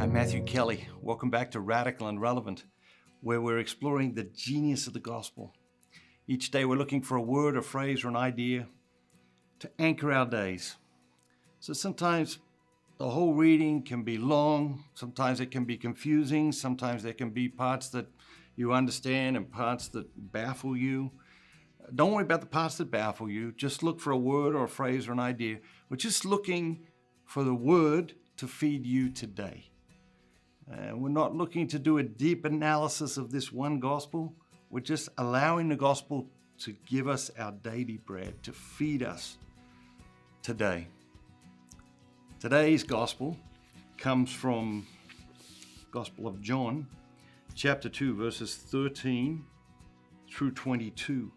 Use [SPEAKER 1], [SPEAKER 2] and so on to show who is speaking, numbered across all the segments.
[SPEAKER 1] I'm Matthew Kelly. Welcome back to Radical and Relevant, where we're exploring the genius of the gospel. Each day we're looking for a word, a phrase, or an idea to anchor our days. So sometimes the whole reading can be long, sometimes it can be confusing, sometimes there can be parts that you understand and parts that baffle you. Don't worry about the parts that baffle you. Just look for a word or a phrase or an idea. We're just looking for the word to feed you today. We're not looking to do a deep analysis of this one gospel. We're just allowing the gospel to give us our daily bread, to feed us today. Today's gospel comes from Gospel of John, chapter 2, verses 13 through 22.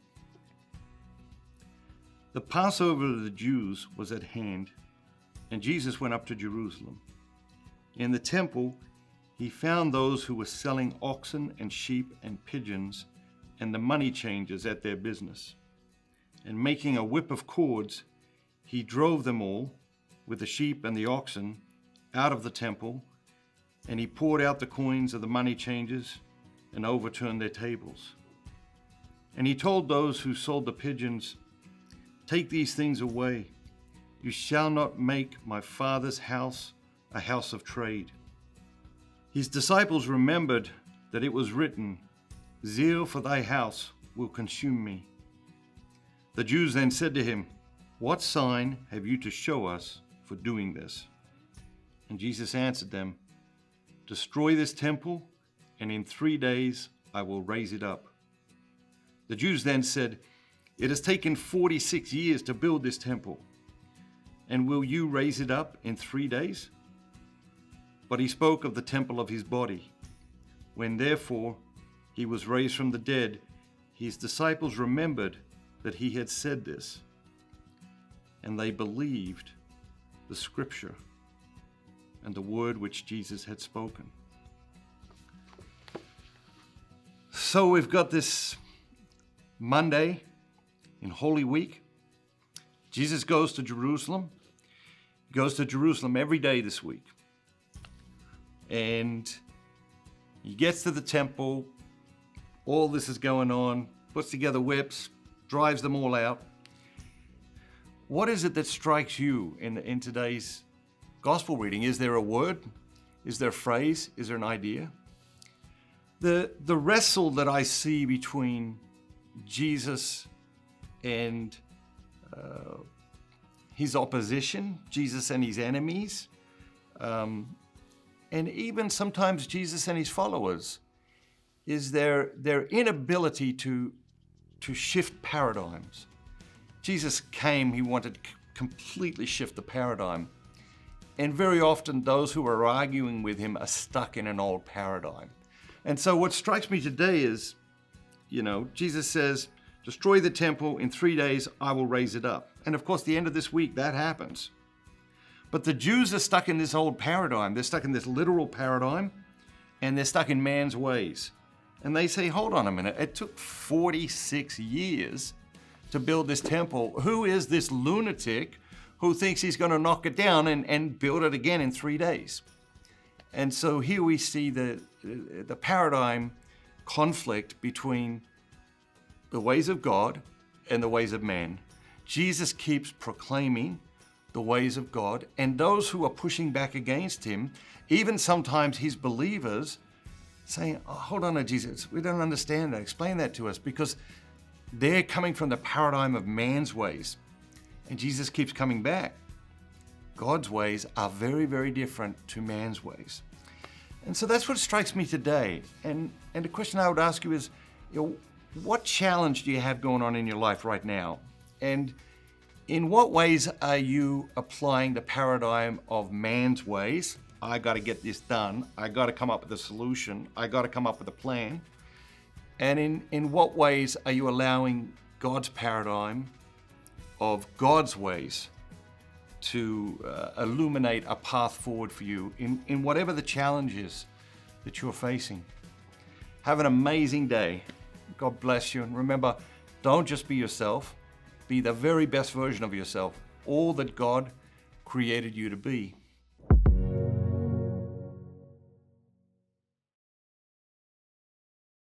[SPEAKER 1] The Passover of the Jews was at hand, and Jesus went up to Jerusalem. In the temple, he found those who were selling oxen and sheep and pigeons and the money changers at their business. And making a whip of cords, he drove them all, with the sheep and the oxen, out of the temple, and he poured out the coins of the money changers and overturned their tables. And he told those who sold the pigeons, "Take these things away. You shall not make my Father's house a house of trade." His disciples remembered that it was written, "Zeal for thy house will consume me." The Jews then said to him, "What sign have you to show us for doing this?" And Jesus answered them, "Destroy this temple, and in 3 days I will raise it up." The Jews then said, "It has taken 46 years to build this temple, and will you raise it up in 3 days?" But he spoke of the temple of his body. When therefore he was raised from the dead, his disciples remembered that he had said this, and they believed the scripture and the word which Jesus had spoken. So we've got this Monday in Holy Week. Jesus goes to Jerusalem. He goes to Jerusalem every day this week. And he gets to the temple. All this is going on. Puts together whips. Drives them all out. What is it that strikes you in today's gospel reading? Is there a word? Is there a phrase? Is there an idea? The wrestle that I see between Jesus and his opposition, Jesus and his enemies, and even sometimes Jesus and his followers, is their inability to shift paradigms. Jesus came, he wanted to completely shift the paradigm. And very often those who are arguing with him are stuck in an old paradigm. And so what strikes me today is, Jesus says, "Destroy the temple, in 3 days I will raise it up." And of course, the end of this week, that happens. But the Jews are stuck in this old paradigm. They're stuck in this literal paradigm, and they're stuck in man's ways. And they say, hold on a minute, it took 46 years to build this temple. Who is this lunatic who thinks he's going to knock it down and build it again in 3 days? And so here we see the paradigm conflict between the ways of God and the ways of man. Jesus keeps proclaiming the ways of God, and those who are pushing back against him, even sometimes his believers, saying, "Oh, hold on, Jesus, we don't understand that. Explain that to us," because they're coming from the paradigm of man's ways. And Jesus keeps coming back. God's ways are very, very different to man's ways. And so that's what strikes me today. And the question I would ask you is, what challenge do you have going on in your life right now? And in what ways are you applying the paradigm of man's ways? I got to get this done. I got to come up with a solution. I got to come up with a plan. And in what ways are you allowing God's paradigm of God's ways to illuminate a path forward for you in whatever the challenge is that you're facing? Have an amazing day. God bless you. And remember, don't just be yourself. Be the very best version of yourself, all that God created you to be.